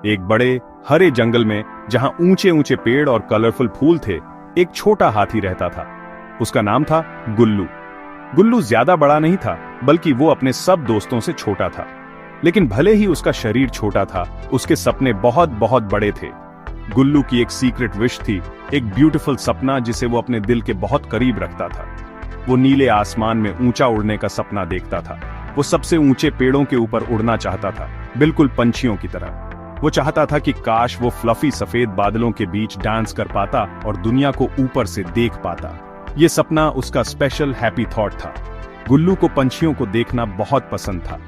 एक बड़े हरे जंगल में जहां ऊंचे ऊंचे पेड़ और कलरफुल फूल थे, एक छोटा हाथी रहता था। उसका नाम था गुल्लू। गुल्लू ज्यादा बड़ा नहीं था, बल्कि वो अपने सब दोस्तों से छोटा था। लेकिन भले ही उसका शरीर छोटा था, उसके सपने बहुत बहुत बड़े थे। गुल्लू की एक सीक्रेट विश थी, एक ब्यूटीफुल सपना जिसे वो अपने दिल के बहुत करीब रखता था। वो नीले आसमान में ऊंचा उड़ने का सपना देखता था। वो सबसे ऊंचे पेड़ों के ऊपर उड़ना चाहता था, बिल्कुल पंछियों की तरह। वो चाहता था कि काश वो फ्लफी सफेद बादलों के बीच डांस कर पाता और दुनिया को ऊपर से देख पाता। ये सपना उसका स्पेशल हैप्पी थॉट था। गुल्लू को पंछियों को देखना बहुत पसंद था।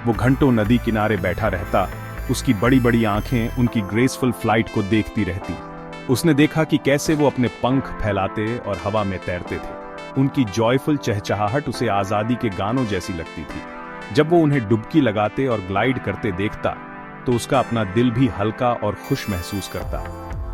वो घंटों नदी किनारे बैठा रहता, उसकी बड़ी बड़ी आंखें उनकी ग्रेसफुल फ्लाइट को देखती रहती। उसने देखा कि कैसे वो अपने पंख फैलाते और हवा में तैरते थे। उनकी जॉयफुल चहचहाहट उसे आजादी के गानों जैसी लगती थी। जब वो उन्हें डुबकी लगाते और ग्लाइड करते देखता, तो उसका अपना दिल भी हल्का और खुश महसूस करता।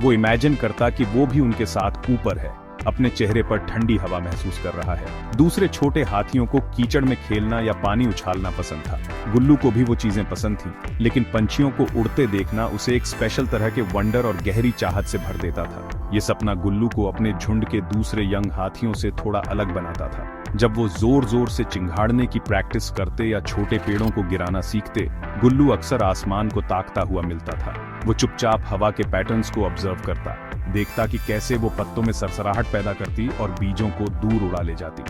वो इमेजिन करता कि वो भी उनके साथ ऊपर है, अपने चेहरे पर ठंडी हवा महसूस कर रहा है। दूसरे छोटे हाथियों को कीचड़ में खेलना या पानी उछालना पसंद था। गुल्लू को भी वो चीजें पसंद थी, लेकिन पंछियों को उड़ते देखना उसे एक स्पेशल तरह के वंडर और गहरी चाहत से भर देता था। ये सपना गुल्लू को अपने झुंड के दूसरे यंग हाथियों से थोड़ा अलग बनाता था। जब वो जोर जोर से चिंघाड़ने की प्रैक्टिस करते या छोटे पेड़ों को गिराना सीखते, गुल्लू अक्सर आसमान को ताकता हुआ मिलता था। वो चुपचाप हवा के पैटर्न्स को ऑब्जर्व करता, देखता कि कैसे वो पत्तों में सरसराहट पैदा करती और बीजों को दूर उड़ा ले जाती।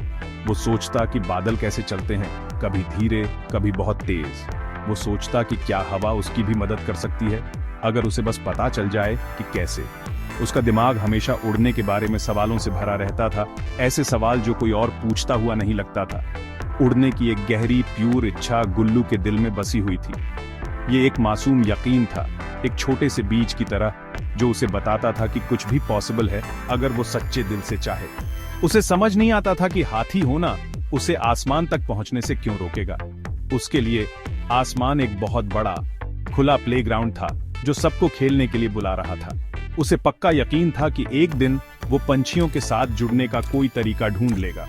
वो सोचता कि बादल कैसे चलते हैं, कभी धीरे, कभी बहुत तेज। वो सोचता कि क्या हवा उसकी भी मदद कर सकती है, अगर उसे बस पता चल जाए कि कैसे। उसका दिमाग हमेशा उड़ने के बारे में सवालों से भरा रहता था, ऐसे सवाल जो कोई और पूछता हुआ नहीं लगता था। उड़ने की एक गहरी प्यूर इच्छा गुल्लू के दिल में बसी हुई थी। ये एक मासूम यकीन था, एक छोटे से बीज की तरह, जो उसे बताता था कि कुछ भी पॉसिबल है अगर वो सच्चे दिल से चाहे। उसे समझ नहीं आता था कि हाथी होना उसे आसमान तक पहुंचने से क्यों रोकेगा। उसके लिए आसमान एक बहुत बड़ा खुला प्लेग्राउंड था, जो सबको खेलने के लिए बुला रहा था। उसे पक्का यकीन था कि एक दिन वो पंछियों के साथ जुड़ने का कोई तरीका ढूंढ लेगा।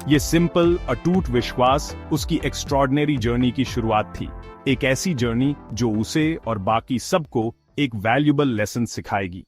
ये सिंपल अटूट विश्वास उसकी एक्स्ट्रॉर्डिनरी जर्नी की शुरुआत थी, एक ऐसी जर्नी जो उसे और बाकी सबको एक वैल्यूबल लेसन सिखाएगी।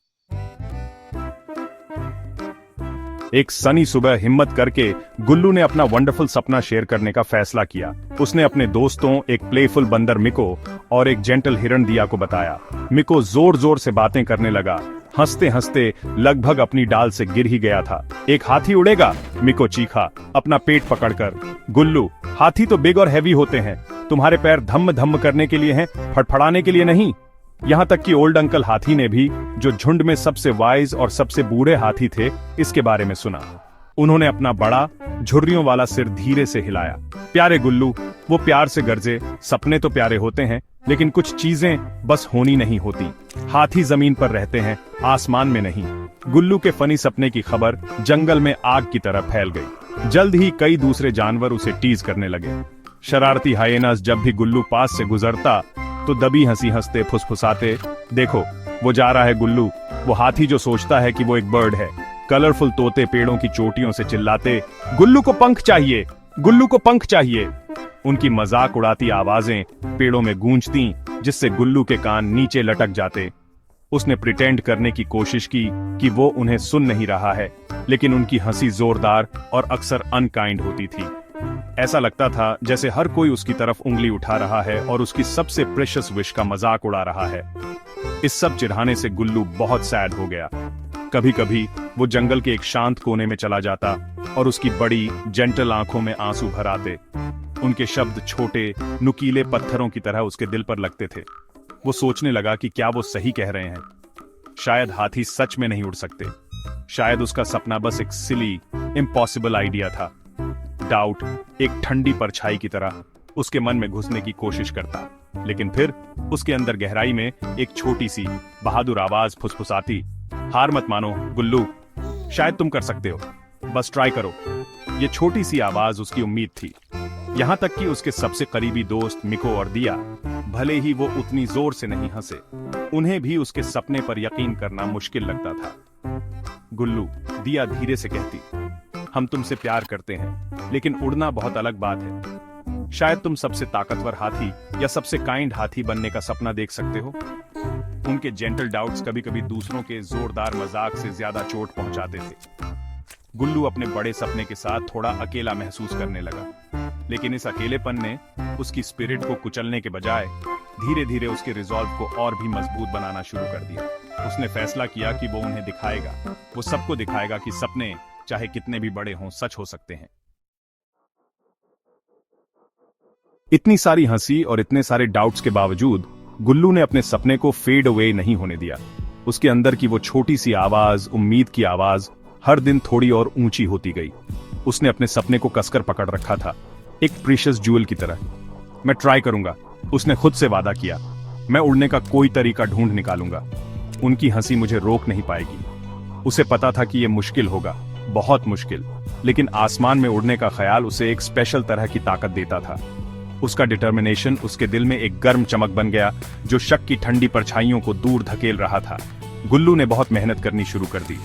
एक सनी सुबह हिम्मत करके गुल्लू ने अपना वंडरफुल सपना शेयर करने का फैसला किया। उसने अपने दोस्तों, एक प्लेफुल बंदर मिको और एक जेंटल हिरण दिया को बताया। मिको जोर जोर से बातें करने लगा, हंसते हंसते लगभग अपनी डाल से गिर ही गया था। एक हाथी उड़ेगा, मिको चीखा, अपना पेट पकड़कर। गुल्लू, हाथी तो बिग और हैवी होते हैं, तुम्हारे पैर धम्म धम्म करने के लिए हैं, फड़फड़ाने के लिए नहीं। यहां तक कि ओल्ड अंकल हाथी ने भी, जो झुंड में सबसे वाइज और सबसे बूढ़े हाथी थे, इसके बारे में सुना। उन्होंने अपना बड़ा झुर्रियों वाला सिर धीरे से हिलाया। प्यारे गुल्लू, वो प्यार से गरजे, सपने तो प्यारे होते हैं, लेकिन कुछ चीजें बस होनी नहीं होती। हाथी जमीन पर रहते हैं, आसमान में नहीं। गुल्लू के फनी सपने की खबर जंगल में आग की तरह फैल गई। जल्द ही कई दूसरे जानवर उसे टीज करने लगे। शरारती हाइएनास जब भी गुल्लू पास से गुजरता, तो दबी हंसी हंसते फुसफुसाते, देखो वो जा रहा है गुल्लू, वो हाथी जो सोचता है कि वो एक बर्ड है। कलरफुल तोते पेड़ों की चोटियों से चिल्लाते, गुल्लू को पंख चाहिए, गुल्लू को पंख चाहिए। उनकी मजाक उड़ाती आवाजें पेड़ों में गूंजती, जिससे गुल्लू के कान नीचे लटक जाते। उसने प्रिटेंड करने की कोशिश की कि वो उन्हें सुन नहीं रहा है, लेकिन उनकी हंसी जोरदार और अक्सर अनकाइंड होती थी। ऐसा लगता था जैसे हर कोई उसकी तरफ उंगली उठा रहा है और उसकी सबसे प्रेशियस विश का मजाक उड़ा रहा है। इस सब चिढ़ाने से गुल्लू बहुत सैड हो गया। कभी कभी वो जंगल के एक शांत कोने में चला जाता और उसकी बड़ी जेंटल आंखों में आंसू भर आते। उनके शब्द छोटे नुकीले पत्थरों की तरह उसके दिल पर लगते थे। वो सोचने लगा कि क्या वो सही कह रहे हैं। शायद हाथी सच में नहीं उड़ सकते। शायद उसका सपना बस एक सिली, इम्पॉसिबल आइडिया था। डाउट एक ठंडी परछाई की तरह उसके मन में घुसने की कोशिश करता, लेकिन फिर उसके अंदर गहराई में एक छोटी सी बहादुर आवाज फुसफुसाती, हार मत मानो गुल्लू, शायद तुम कर सकते हो, बस ट्राई करो। ये छोटी सी आवाज उसकी उम्मीद थी। यहां तक कि उसके सबसे करीबी दोस्त मिको और दिया, भले ही वो उतनी जोर से नहीं हंसे, उन्हें भी उसके सपने पर यकीन करना मुश्किल लगता था। गुल्लू, दिया धीरे से कहती, हम तुमसे प्यार करते हैं, लेकिन उड़ना बहुत अलग बात है। शायद तुम सबसे ताकतवर हाथी या सबसे काइंड हाथी बनने का सपना देख सकते हो। उनके जेंटल डाउट्स कभी कभी दूसरों के जोरदार मजाक से ज्यादा चोट पहुंचाते थे। गुल्लू अपने बड़े सपने के साथ थोड़ा अकेला महसूस करने लगा, लेकिन इस अकेलेपन ने उसकी स्पिरिट को कुचलने के बजाय धीरे धीरे उसके रिजॉल्व को और भी मजबूत बनाना शुरू कर दिया। उसने फैसला किया कि वो उन्हें दिखाएगा, वो सबको दिखाएगा कि सपने चाहे कितने भी बड़े हों सच हो सकते हैं। इतनी सारी हंसी और इतने सारे डाउट्स के बावजूद गुल्लू ने अपने सपने को फेड अवे नहीं होने दिया। उसके अंदर की वो छोटी सी आवाज, उम्मीद की आवाज, हर दिन थोड़ी और ऊंची होती गई। उसने अपने सपने को कसकर पकड़ रखा था, एक प्रीशियस ज्वेल की तरह। मैं ट्राई करूंगा, उसने खुद से वादा किया। मैं उड़ने का कोई तरीका ढूंढ निकालूंगा। उनकी हंसी मुझे रोक नहीं पाएगी। उसे पता था कि यह मुश्किल होगा, बहुत मुश्किल, लेकिन आसमान में उड़ने का ख्याल उसे एक स्पेशल तरह की ताकत देता था। उसका डिटर्मिनेशन उसके दिल में एक गर्म चमक बन गया जो शक की ठंडी परछाइयों को दूर धकेल रहा था। गुल्लू ने बहुत मेहनत करनी शुरू कर दी।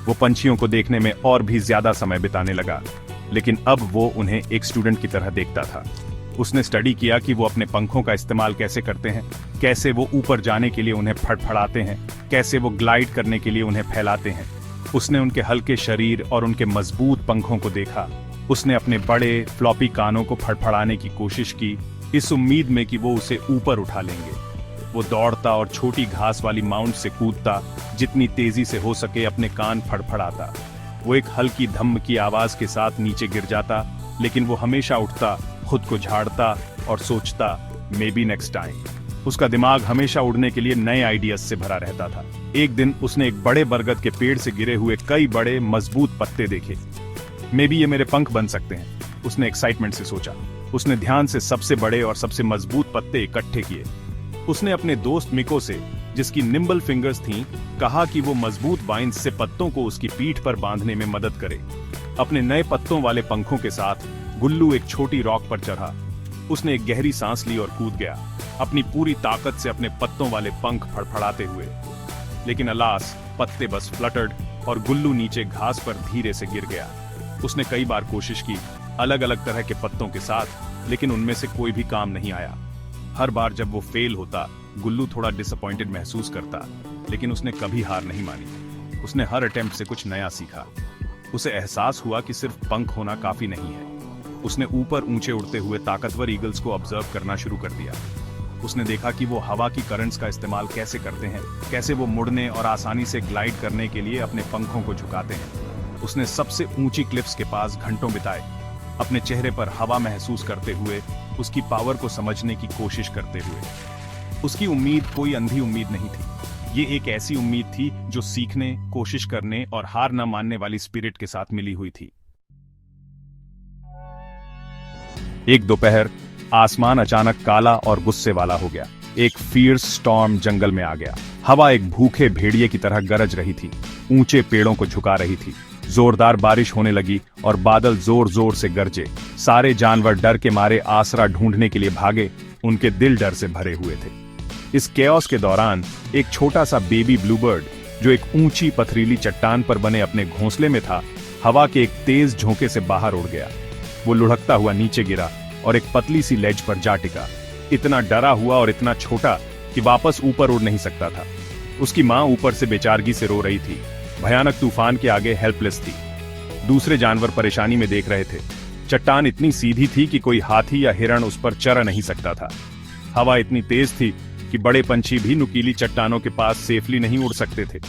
वो पंछियों को देखने में और भी ज्यादा समय बिताने लगा, लेकिन अब वो उन्हें एक स्टूडेंट की तरह देखता था। उसने स्टडी किया कि वो अपने पंखों का इस्तेमाल कैसे करते हैं, कैसे वो ऊपर जाने के लिए उन्हें फड़फड़ाते हैं, कैसे वो ग्लाइड करने के लिए उन्हें फैलाते हैं। उसने उनके हल्के शरीर और उनके मजबूत पंखों को देखा। उसने अपने बड़े फ्लॉपी कानों को फड़फड़ाने की कोशिश की, इस उम्मीद में कि वो उसे ऊपर उठा लेंगे। वो दौड़ता और छोटी घास वाली माउंट से कूदता, जितनी तेजी से हो सके अपने कान फड़फड़ाता। वो एक हल्की धम्म की आवाज के साथ नीचे गिर जाता, लेकिन वो हमेशा उठता, खुद को झाड़ता और सोचता, मे बी नेक्स्ट टाइम। उसका दिमाग हमेशा उड़ने के लिए नए आइडियाज से भरा रहता था। एक दिन उसने एक बड़े बरगद के पेड़ से गिरे हुए कई बड़े मजबूत पत्ते देखे। मे बी ये मेरे पंख बन सकते हैं, उसने एक्साइटमेंट से सोचा। उसने ध्यान से सबसे बड़े और सबसे मजबूत पत्ते इकट्ठे किए। उसने अपने दोस्त मिको से, जिसकी निम्बल फिंगर्स थीं, कहा कि वो मजबूत वाइन्स से पत्तों को उसकी पीठ पर बांधने में मदद करे। अपने नए पत्तों वाले पंखों के साथ गुल्लू एक छोटी रॉक पर चढ़ा। उसने एक गहरी सांस ली और कूद गया, अपनी पूरी ताकत से अपने पत्तों वाले पंख फड़फड़ाते हुए। लेकिन अलास, पत्ते बस फ्लटर्ड और गुल्लू नीचे घास पर धीरे से गिर गया। उसने कई बार कोशिश की, अलग अलग तरह के पत्तों के साथ, लेकिन उनमें से कोई भी काम नहीं आया। हर बार जब वो फेल होता, गुल्लू थोड़ा डिसअपॉइंटेड महसूस करता, लेकिन उसने कभी हार नहीं मानी। उसने हर अटेम्प्ट से कुछ नया सीखा। उसे एहसास हुआ कि सिर्फ पंख होना काफी नहीं है। उसने ऊपर ऊंचे उड़ते हुए ताकतवर ईगल्स को ऑब्जर्व करना शुरू कर दिया। उसने देखा कि वो हवा की करंट्स का इस्तेमाल कैसे करते हैं, कैसे वो मुड़ने और आसानी से ग्लाइड करने के लिए अपने पंखों को झुकाते हैं। उसने सबसे ऊंची क्लिफ्स के पास घंटों बिताए, अपने चेहरे पर हवा महसूस करते हुए, उसकी पावर को समझने की कोशिश करते हुए। उसकी उम्मीद कोई अंधी उम्मीद नहीं थी। ये एक ऐसी उम्मीद थी जो सीखने, कोशिश करने और हार न मानने वाली स्पिरिट के साथ मिली हुई थी। एक दोपहर आसमान अचानक काला और गुस्से वाला हो गया। एक फियर्स स्टॉर्म जंगल में आ गया। हवा एक भूखे भेड़िए की तरह गरज रही थी, ऊंचे पेड़ों को झुका रही थी। जोरदार बारिश होने लगी और बादल जोर जोर से गरजे। सारे जानवर डर के मारे आसरा ढूंढने के लिए भागे, उनके दिल डर से भरे हुए थे। इस केओस के दौरान एक छोटा सा बेबी ब्लूबर्ड, जो एक ऊंची पथरीली चट्टान पर बने अपने घोंसले में था, हवा के एक तेज झोंके से बाहर उड़ गया। वो लुढ़कता हुआ नीचे गिरा और एक पतली सी लेज पर जा टिका, इतना डरा हुआ और इतना छोटा कि वापस ऊपर उड़ नहीं सकता था। उसकी माँ ऊपर से बेचारगी से रो रही थी, भयानक तूफान के आगे हेल्पलेस थी। दूसरे जानवर परेशानी में देख रहे थे। चट्टान इतनी सीधी थी कि कोई हाथी या हिरण उस पर चढ़ नहीं सकता था। हवा इतनी तेज थी कि बड़े पंछी भी नुकीली चट्टानों के पास सेफली नहीं उड़ सकते थे।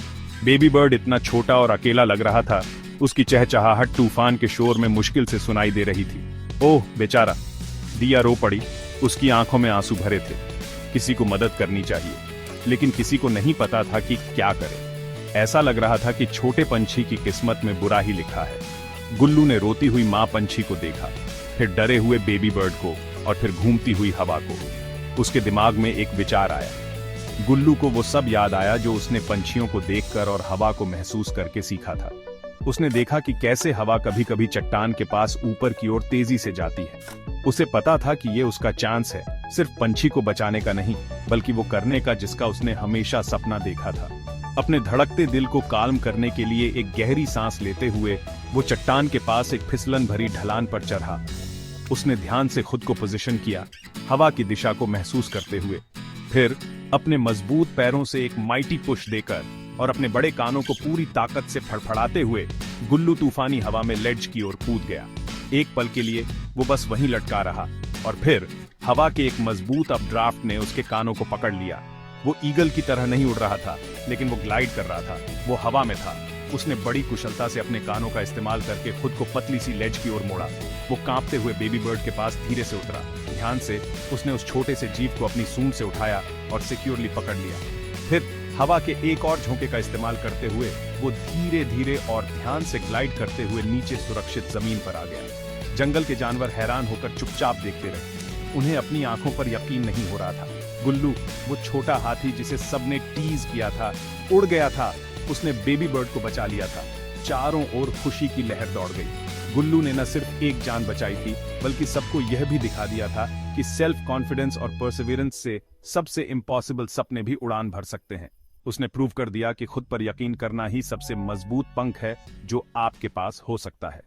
बेबी बर्ड इतना छोटा और अकेला लग रहा था, उसकी चहचहाहट तूफान के शोर में मुश्किल से सुनाई दे रही थी। ओह बेचारा, दिया रो पड़ी, उसकी आंखों में आंसू भरे थे। किसी को मदद करनी चाहिए, लेकिन किसी को नहीं पता था कि क्या करे। ऐसा लग रहा था कि छोटे पंछी की किस्मत में बुरा ही लिखा है। गुल्लू ने रोती हुई माँ पंछी को देखा, फिर डरे हुए बेबी बर्ड को और फिर घूमती हुई हवा को। उसके दिमाग में एक विचार आया। गुल्लू को वो सब याद आया जो उसने पंछियों को देखकर और हवा को महसूस करके सीखा था। उसने देखा कि कैसे हवा कभी कभी चट्टान के पास ऊपर की ओर तेजी से जाती है। उसे पता था कि ये उसका चांस है, सिर्फ पंछी को बचाने का नहीं, बल्कि वो करने का जिसका उसने हमेशा सपना देखा था। अपने धड़कते दिल को काल्म करने के लिए एक गहरी सांस लेते हुए वो चट्टान के पास एक फिसलन भरी ढलान पर चढ़ा। उसने ध्यान से खुद को पोजीशन किया, हवा की दिशा को महसूस करते हुए। फिर अपने मजबूत पैरों से एक माइटी पुश देकर और अपने बड़े कानों को पूरी ताकत से फड़फड़ाते हुए गुल्लू तूफानी हवा में लेड्ज की ओर कूद गया। एक पल के लिए वो बस वहीं लटका रहा और फिर हवा के एक मजबूत अपड्राफ्ट ने उसके कानों को पकड़ लिया। वो ईगल की तरह नहीं उड़ रहा था, लेकिन वो ग्लाइड कर रहा था, वो हवा में था। उसने बड़ी कुशलता से अपने कानों का इस्तेमाल करके खुद को पतली सी लेज की ओर मोड़ा। वो कांपते हुए बेबी बर्ड के पास धीरे से उतरा। ध्यान से उसने उस छोटे से जीव को अपनी सूंड से उठाया और सिक्योरली पकड़ लिया। फिर हवा के एक और झोंके का इस्तेमाल करते हुए वो धीरे धीरे और ध्यान से ग्लाइड करते हुए नीचे सुरक्षित जमीन पर आ गया। जंगल के जानवर हैरान होकर चुपचाप देखते रहे। उन्हें अपनी आंखों पर यकीन नहीं हो रहा था। गुल्लू, वो छोटा हाथी जिसे सबने टीज किया था, उड़ गया था। उसने बेबी बर्ड को बचा लिया था। चारों ओर खुशी की लहर दौड़ गई। गुल्लू ने न सिर्फ एक जान बचाई थी, बल्कि सबको यह भी दिखा दिया था कि सेल्फ कॉन्फिडेंस और परसिवियरेंस से सबसे इम्पॉसिबल सपने भी उड़ान भर सकते हैं। उसने प्रूव कर दिया कि खुद पर यकीन करना ही सबसे मजबूत पंख है जो आपके पास हो सकता है।